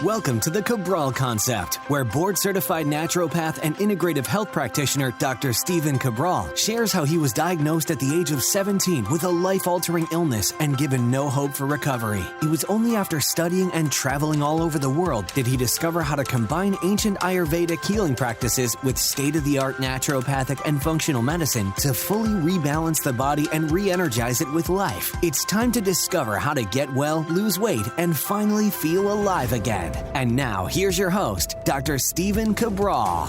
Welcome to the Cabral Concept, where board-certified naturopath and integrative health practitioner Dr. Cabral shares how he was diagnosed at the age of 17 with a life-altering illness and given no hope for recovery. It was only after studying and traveling all over the world did he discover how to combine ancient Ayurvedic healing practices with state-of-the-art naturopathic and functional medicine to fully rebalance the body and re-energize it with life. It's time to discover how to get well, lose weight, and finally feel alive again. And now, here's your host, Dr. Cabral.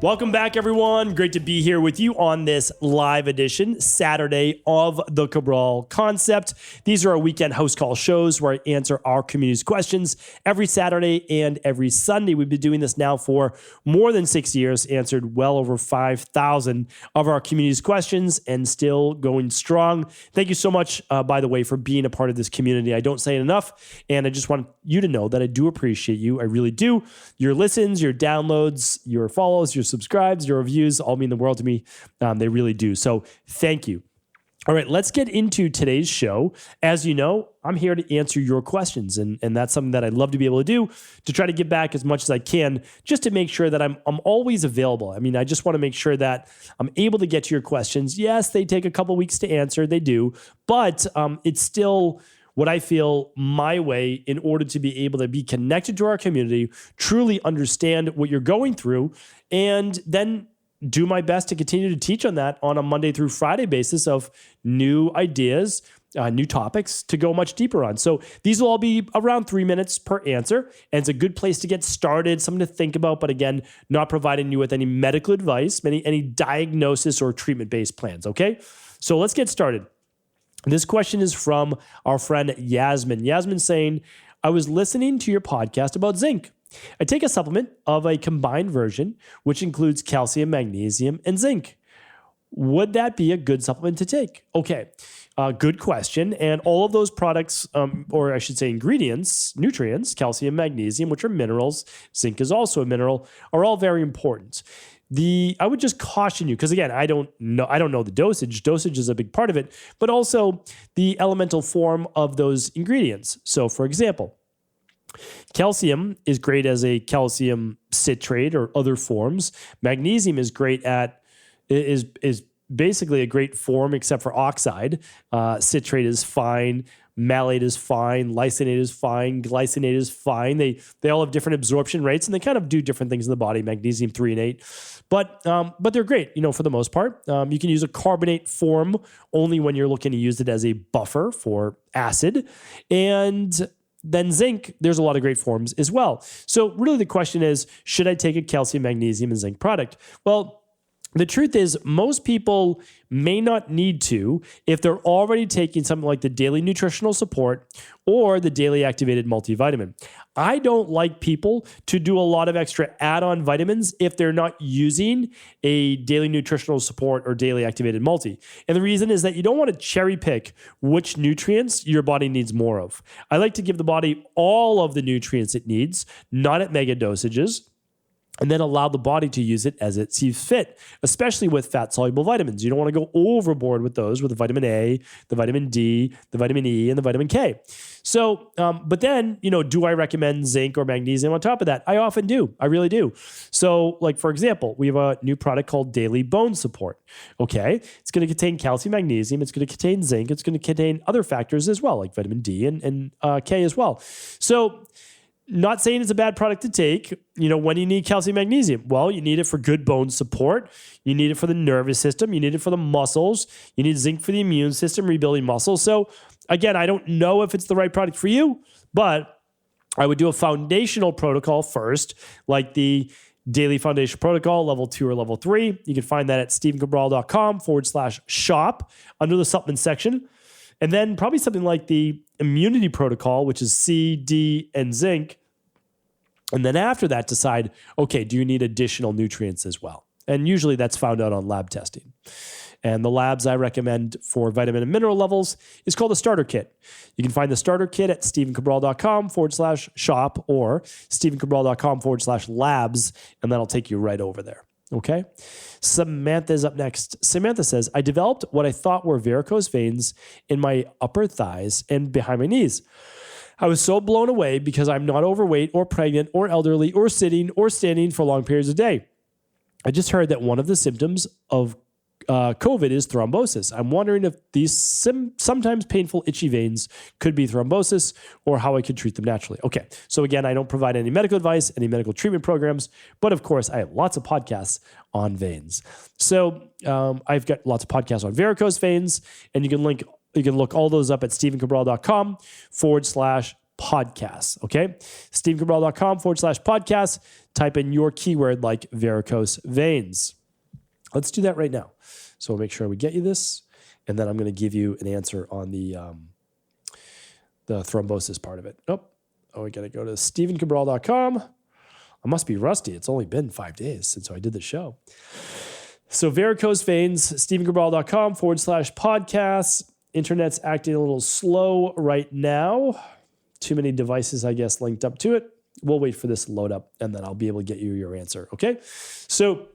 Welcome back, everyone. Great to be here with you on this live edition, Saturday, of the Cabral Concept. These are our weekend house call shows where I answer our community's questions every Saturday and every Sunday. We've been doing this now for more than 6 years, answered well over 5,000 of our community's questions, and still going strong. Thank you so much, by the way, for being a part of this community. I don't say it enough, and I just want you to know that I do appreciate you. I really do. Your listens, your downloads, your follows, your subscribes, your reviews all mean the world to me. They really do. So thank you. All right, let's get into today's show. As you know, I'm here to answer your questions, and that's something that I'd love to be able to do, to try to give back as much as I can, just to make sure that I'm always available. I mean, I just want to make sure that I'm able to get to your questions. Yes, they take a couple weeks to answer. They do. But it's still what I feel my way in order to be able to be connected to our community, truly understand what you're going through, and then do my best to continue to teach on that on a Monday through Friday basis of new ideas, new topics to go much deeper on. So these will all be around 3 minutes per answer, and it's a good place to get started, something to think about, but again, not providing you with any medical advice, any diagnosis or treatment-based plans, okay? So let's get started. This question is from our friend Yasmin. Yasmin saying, I was listening to your podcast about zinc. I take a supplement of a combined version, which includes calcium, magnesium, and zinc. Would that be a good supplement to take? Okay, good question. And all of those products, or I should say ingredients, nutrients, calcium, magnesium, which are minerals, zinc is also a mineral, are all very important. I would just caution you, because again, I don't know the dosage. Dosage is a big part of it, but also the elemental form of those ingredients. So for example, calcium is great as a calcium citrate or other forms. Magnesium is great is basically a great form except for oxide. Citrate is fine. Malate is fine, lysine is fine, glycinate is fine. They all have different absorption rates, and they kind of do different things in the body, magnesium 3 and 8. But they're great, for the most part. You can use a carbonate form only when you're looking to use it as a buffer for acid. And then zinc, there's a lot of great forms as well. So really the question is, should I take a calcium, magnesium, and zinc product? Well, the truth is, most people may not need to if they're already taking something like the daily nutritional support or the daily activated multivitamin. I don't like people to do a lot of extra add-on vitamins if they're not using a daily nutritional support or daily activated multi. And the reason is that you don't want to cherry pick which nutrients your body needs more of. I like to give the body all of the nutrients it needs, not at mega dosages, and then allow the body to use it as it sees fit, especially with fat-soluble vitamins. You don't want to go overboard with those, with the vitamin A, the vitamin D, the vitamin E, and the vitamin K. So, but then, do I recommend zinc or magnesium on top of that? I often do. I really do. So, like, for example, we have a new product called Daily Bone Support. Okay. It's going to contain calcium, magnesium. It's going to contain zinc. It's going to contain other factors as well, like vitamin D and K as well. So, not saying it's a bad product to take. When do you need calcium, magnesium? Well, you need it for good bone support. You need it for the nervous system. You need it for the muscles. You need zinc for the immune system, rebuilding muscles. So again, I don't know if it's the right product for you, but I would do a foundational protocol first, like the Daily Foundation Protocol, level 2 or level 3. You can find that at stevencabral.com/shop under the supplement section. And then probably something like the immunity protocol, which is C, D, and zinc. And then after that, decide, okay, do you need additional nutrients as well? And usually that's found out on lab testing. And the labs I recommend for vitamin and mineral levels is called a starter kit. You can find the starter kit at stevencabral.com/shop or stevencabral.com/labs, and that'll take you right over there. Okay. Samantha is up next. Samantha says, I developed what I thought were varicose veins in my upper thighs and behind my knees. I was so blown away because I'm not overweight or pregnant or elderly or sitting or standing for long periods of day. I just heard that one of the symptoms of COVID is thrombosis. I'm wondering if these sometimes painful itchy veins could be thrombosis or how I could treat them naturally. Okay, so again, I don't provide any medical advice, any medical treatment programs, but of course, I have lots of podcasts on veins. So I've got lots of podcasts on varicose veins, and you can look all those up at stephencabral.com/podcasts. Okay, stephencabral.com/podcasts. Type in your keyword like varicose veins. Let's do that right now. So we'll make sure we get you this, and then I'm going to give you an answer on the thrombosis part of it. Oh, we got to go to stephencabral.com. I must be rusty. It's only been 5 days since I did the show. So varicose veins, stephencabral.com/podcasts. Internet's acting a little slow right now. Too many devices, I guess, linked up to it. We'll wait for this to load up, and then I'll be able to get you your answer, okay? So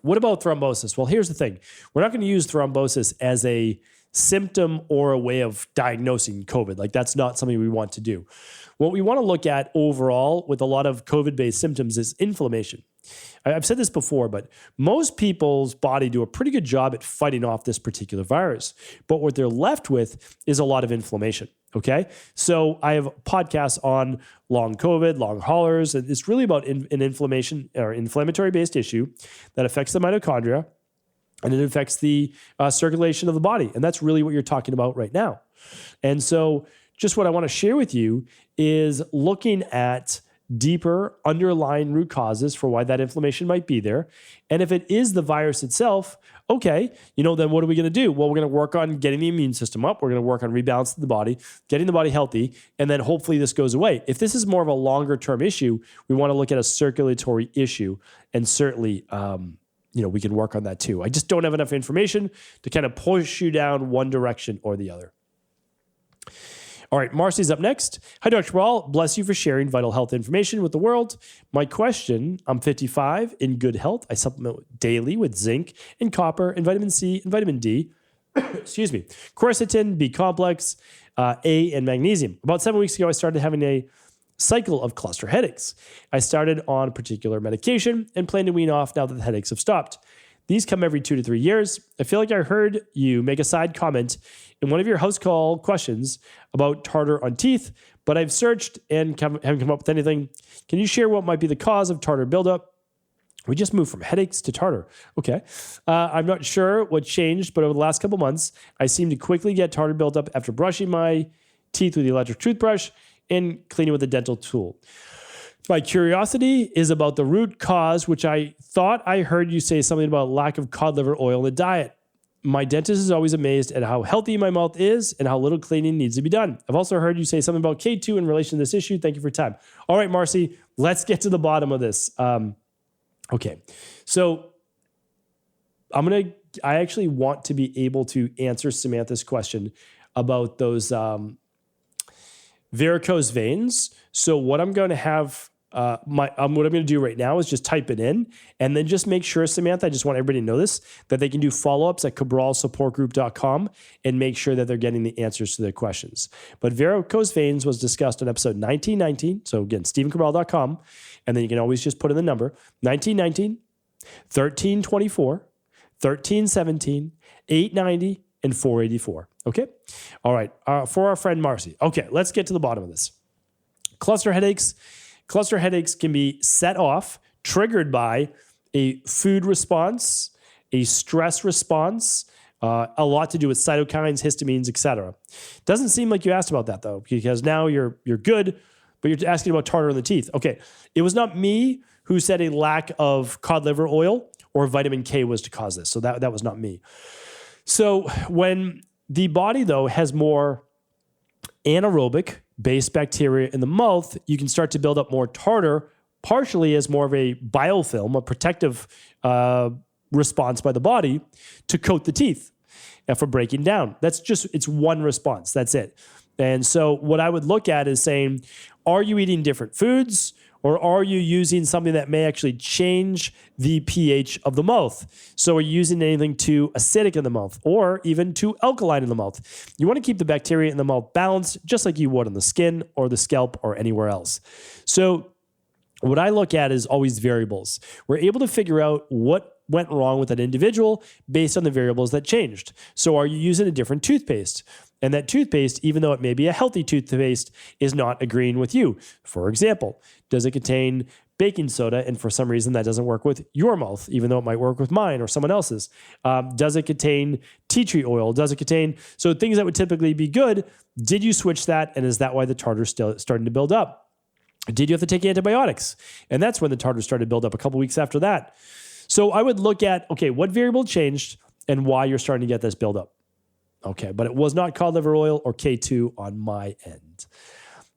what about thrombosis? Well, here's the thing. We're not going to use thrombosis as a symptom or a way of diagnosing COVID. Like, that's not something we want to do. What we want to look at overall with a lot of COVID-based symptoms is inflammation. I've said this before, but most people's body do a pretty good job at fighting off this particular virus. But what they're left with is a lot of inflammation. Okay. So I have podcasts on long COVID, long haulers. And it's really about an inflammation or inflammatory based issue that affects the mitochondria and it affects the circulation of the body. And that's really what you're talking about right now. And so just what I want to share with you is looking at deeper underlying root causes for why that inflammation might be there. And if it is the virus itself, okay, then what are we going to do? Well, we're going to work on getting the immune system up. We're going to work on rebalancing the body, getting the body healthy, and then hopefully this goes away. If this is more of a longer term issue, we want to look at a circulatory issue. And certainly, we can work on that too. I just don't have enough information to kind of push you down one direction or the other. All right, Marcie's up next. Hi, Dr. Cabral. Bless you for sharing vital health information with the world. My question, I'm 55, in good health. I supplement daily with zinc and copper and vitamin C and vitamin D. Excuse me. Quercetin, B complex, A, and magnesium. About 7 weeks ago, I started having a cycle of cluster headaches. I started on a particular medication and plan to wean off now that the headaches have stopped. These come every 2 to 3 years. I feel like I heard you make a side comment in one of your house call questions about tartar on teeth, but I've searched and haven't come up with anything. Can you share what might be the cause of tartar buildup? We just moved from headaches to tartar. Okay. I'm not sure what changed, but over the last couple months, I seem to quickly get tartar buildup after brushing my teeth with the electric toothbrush and cleaning with a dental tool. My curiosity is about the root cause, which I thought I heard you say something about lack of cod liver oil in the diet. My dentist is always amazed at how healthy my mouth is and how little cleaning needs to be done. I've also heard you say something about K2 in relation to this issue. Thank you for your time. All right, Marcie, let's get to the bottom of this. Okay, so I actually want to be able to answer Samantha's question about those varicose veins. So what I'm going to have what I'm going to do right now is just type it in and then just make sure, Samantha, I just want everybody to know this, that they can do follow-ups at cabralsupportgroup.com and make sure that they're getting the answers to their questions. But varicose veins was discussed on episode 1919. So again, stephencabral.com. And then you can always just put in the number 1919, 1324, 1317, 890, and 484. Okay? All right. For our friend Marcie. Okay, let's get to the bottom of this. Cluster headaches. Cluster headaches can be set off, triggered by a food response, a stress response, a lot to do with cytokines, histamines, etc. Doesn't seem like you asked about that though, because now you're good, but you're asking about tartar in the teeth. Okay, it was not me who said a lack of cod liver oil or vitamin K was to cause this. So that was not me. So when the body though has more anaerobic based bacteria in the mouth, you can start to build up more tartar, partially as more of a biofilm, a protective response by the body to coat the teeth and for breaking down. It's one response. That's it. And so what I would look at is saying, are you eating different foods? Or are you using something that may actually change the pH of the mouth? So are you using anything too acidic in the mouth or even too alkaline in the mouth? You want to keep the bacteria in the mouth balanced, just like you would on the skin or the scalp or anywhere else. So what I look at is always variables. We're able to figure out what went wrong with an individual based on the variables that changed. So are you using a different toothpaste? And that toothpaste, even though it may be a healthy toothpaste, is not agreeing with you. For example, does it contain baking soda? And for some reason that doesn't work with your mouth, even though it might work with mine or someone else's. Does it contain tea tree oil? Does it contain, so things that would typically be good, did you switch that? And is that why the tartar's still starting to build up? Did you have to take antibiotics? And that's when the tartar started to build up a couple weeks after that. So I would look at, okay, what variable changed and why you're starting to get this buildup. Okay, but it was not cod liver oil or K2 on my end.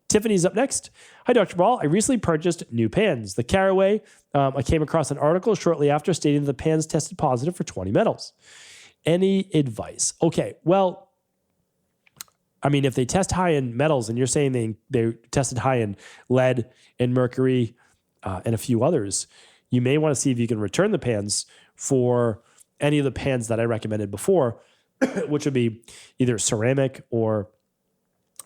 Tiffany's up next. Hi, Dr. Cabral. I recently purchased new pans. The Caraway, I came across an article shortly after stating that the pans tested positive for 20 metals. Any advice? Okay, well, I mean, if they test high in metals and you're saying they tested high in lead and mercury and a few others, you may want to see if you can return the pans for any of the pans that I recommended before, which would be either ceramic or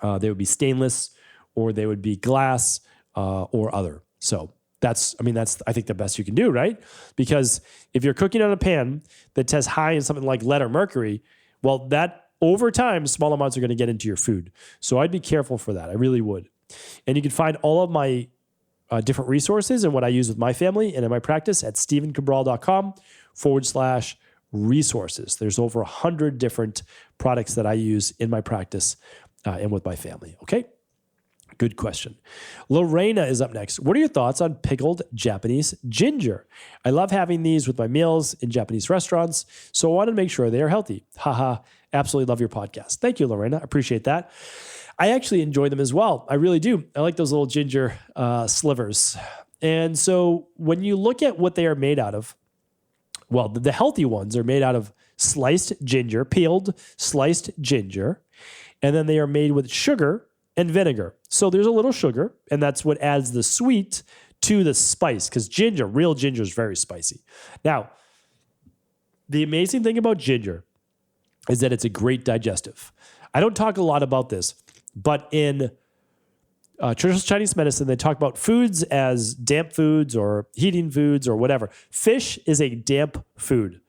they would be stainless or they would be glass or other. So that's I think the best you can do, right? Because if you're cooking on a pan that tests high in something like lead or mercury, well, that over time, small amounts are going to get into your food. So I'd be careful for that. I really would. And you can find all of my different resources and what I use with my family and in my practice at stevencabral.com/resources. There's over 100 different products that I use in my practice and with my family. Okay. Good question. Lorena is up next. What are your thoughts on pickled Japanese ginger? I love having these with my meals in Japanese restaurants, so I want to make sure they are healthy. Haha. Absolutely love your podcast. Thank you, Lorena. I appreciate that. I actually enjoy them as well. I really do. I like those little ginger slivers. And so when you look at what they are made out of, well, the healthy ones are made out of sliced ginger, peeled sliced ginger, and then they are made with sugar and vinegar. So there's a little sugar, and that's what adds the sweet to the spice, because real ginger is very spicy. Now, the amazing thing about ginger is that it's a great digestive. I don't talk a lot about this, but in traditional Chinese medicine, they talk about foods as damp foods or heating foods or whatever. Fish is a damp food.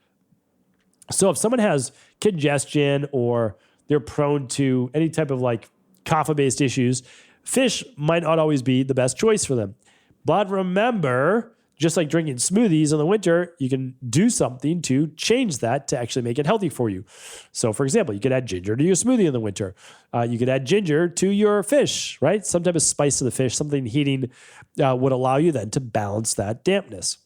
So if someone has congestion or they're prone to any type of like kapha-based issues, fish might not always be the best choice for them. But remember, just like drinking smoothies in the winter, you can do something to change that to actually make it healthy for you. So for example, you could add ginger to your smoothie in the winter. You could add ginger to your fish, right? Some type of spice to the fish, something heating would allow you then to balance that dampness.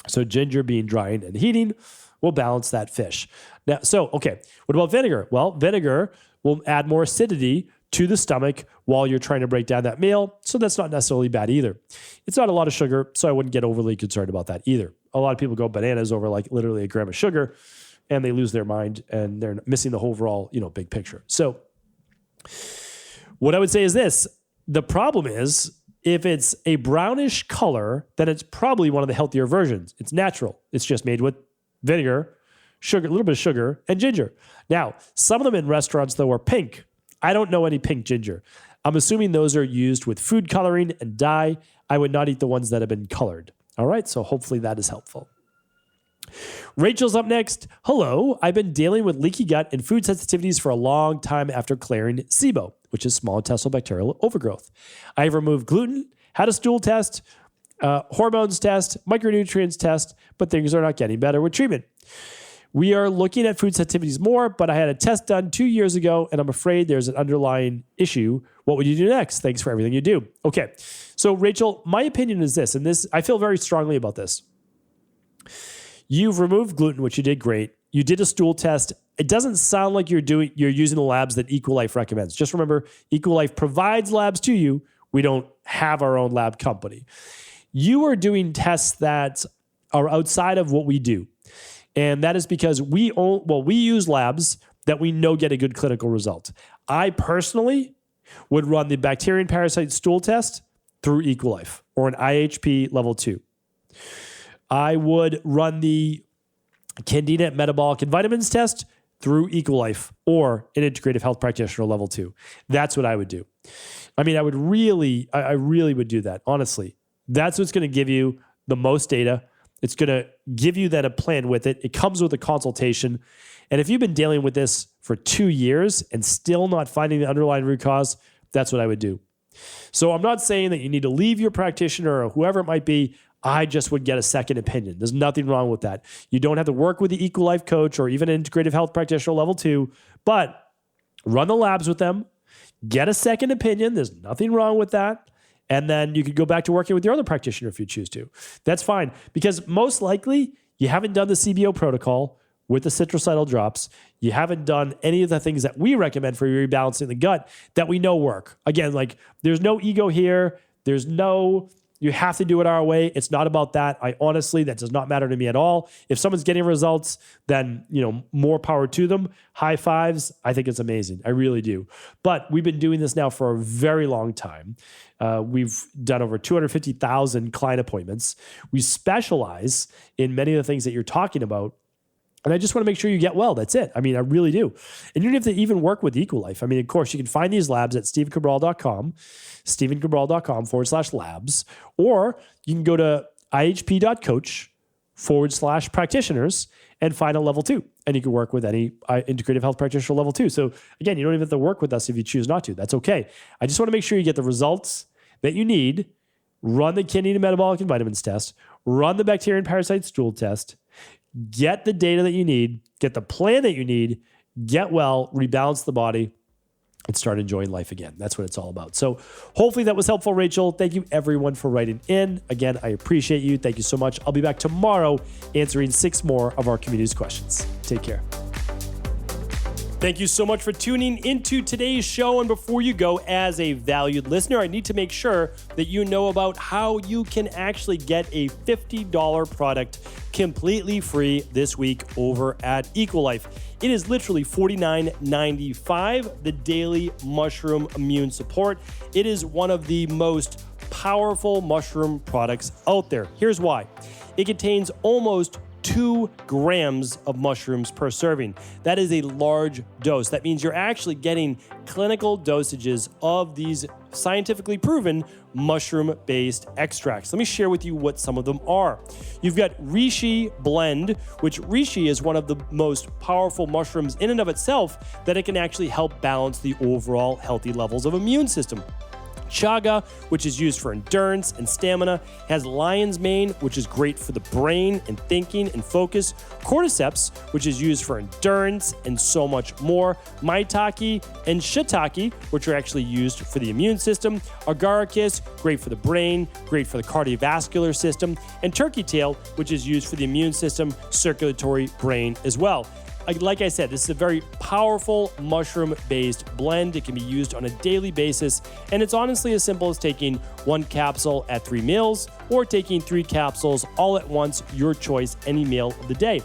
So ginger being drying and heating will balance that fish. Now, okay, what about vinegar? Well, vinegar will add more acidity to the stomach while you're trying to break down that meal. So that's not necessarily bad either. It's not a lot of sugar, so I wouldn't get overly concerned about that either. A lot of people go bananas over like literally a gram of sugar and they lose their mind and they're missing the overall, big picture. So what I would say is this: the problem is if it's a brownish color, then it's probably one of the healthier versions. It's natural. It's just made with vinegar, sugar, a little bit of sugar, and ginger. Now, some of them in restaurants though are pink. I don't know any pink ginger. I'm assuming those are used with food coloring and dye. I would not eat the ones that have been colored. All right, so hopefully that is helpful. Rachel's up next. Hello, I've been dealing with leaky gut and food sensitivities for a long time after clearing SIBO, which is small intestinal bacterial overgrowth. I have removed gluten, had a stool test, hormones test, micronutrients test, but things are not getting better with treatment. We are looking at food sensitivities more, but I had a test done 2 years ago, and I'm afraid there's an underlying issue. What would you do next? Thanks for everything you do. Okay, so Rachel, my opinion is this, and this I feel very strongly about this. You've removed gluten, which you did great. You did a stool test. It doesn't sound like you're using the labs that Equilife recommends. Just remember, Equilife provides labs to you. We don't have our own lab company. You are doing tests that are outside of what we do. And that is because we use labs that we know get a good clinical result. I personally would run the bacterium parasite stool test through Equalife or an IHP level 2. I would run the Candida metabolic and vitamins test through Equalife or an integrative health practitioner level 2. That's what I would do. I mean, I really would do that, honestly. That's what's going to give you the most data. It's going to give you then a plan with it. It comes with a consultation. And if you've been dealing with this for 2 years and still not finding the underlying root cause, that's what I would do. So I'm not saying that you need to leave your practitioner or whoever it might be. I just would get a second opinion. There's nothing wrong with that. You don't have to work with the Equalife coach or even an integrative health practitioner level 2, but run the labs with them, get a second opinion. There's nothing wrong with that. And then you could go back to working with your other practitioner if you choose to. That's fine, because most likely you haven't done the CBO protocol with the citracidal drops. You haven't done any of the things that we recommend for rebalancing the gut that we know work. Again, like there's no ego here. There's no, you have to do it our way. It's not about that. Honestly, that does not matter to me at all. If someone's getting results, then, more power to them. High fives. I think it's amazing. I really do. But we've been doing this now for a very long time. We've done over 250,000 client appointments. We specialize in many of the things that you're talking about. And I just want to make sure you get well. That's it. I mean, I really do. And you don't have to even work with Equalife. I mean, of course, you can find these labs at stevencabral.com, stevencabral.com/labs, or you can go to ihp.coach/practitioners and find a level 2. And you can work with any integrative health practitioner level 2. So again, you don't even have to work with us if you choose not to. That's okay. I just want to make sure you get the results that you need. Run the Candida metabolic and vitamins test. Run the bacteria and parasite stool test. Get the data that you need, get the plan that you need, get well, rebalance the body, and start enjoying life again. That's what it's all about. So hopefully that was helpful, Rachel. Thank you everyone for writing in. Again, I appreciate you. Thank you so much. I'll be back tomorrow answering 6 more of our community's questions. Take care. Thank you so much for tuning into today's show. And before you go, as a valued listener, I need to make sure that you know about how you can actually get a $50 product completely free this week over at Equalife. It is literally $49.95, the Daily Mushroom Immune Support. It is one of the most powerful mushroom products out there. Here's why. It contains almost 2 grams of mushrooms per serving. That is a large dose. That means you're actually getting clinical dosages of these scientifically proven mushroom-based extracts. Let me share with you what some of them are. You've got Reishi Blend, which Reishi is one of the most powerful mushrooms in and of itself, that it can actually help balance the overall healthy levels of immune system. Chaga, which is used for endurance and stamina, has lion's mane, which is great for the brain and thinking and focus. Cordyceps, which is used for endurance and so much more. Maitake and shiitake, which are actually used for the immune system. Agaricus, great for the brain, great for the cardiovascular system. And turkey tail, which is used for the immune system, circulatory, brain as well. Like I said, this is a very powerful mushroom-based blend. It can be used on a daily basis, and it's honestly as simple as taking 1 capsule at 3 meals or taking 3 capsules all at once, your choice, any meal of the day.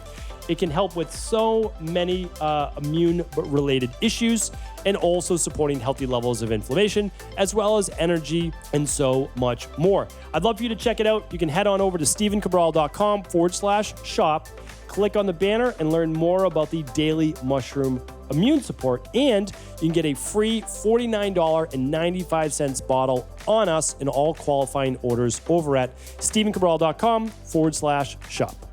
It can help with so many immune-related issues and also supporting healthy levels of inflammation, as well as energy and so much more. I'd love for you to check it out. You can head on over to stevencabral.com/shop. Click on the banner and learn more about the Daily Mushroom Immune Support. And you can get a free $49.95 bottle on us in all qualifying orders over at stevencabral.com/shop.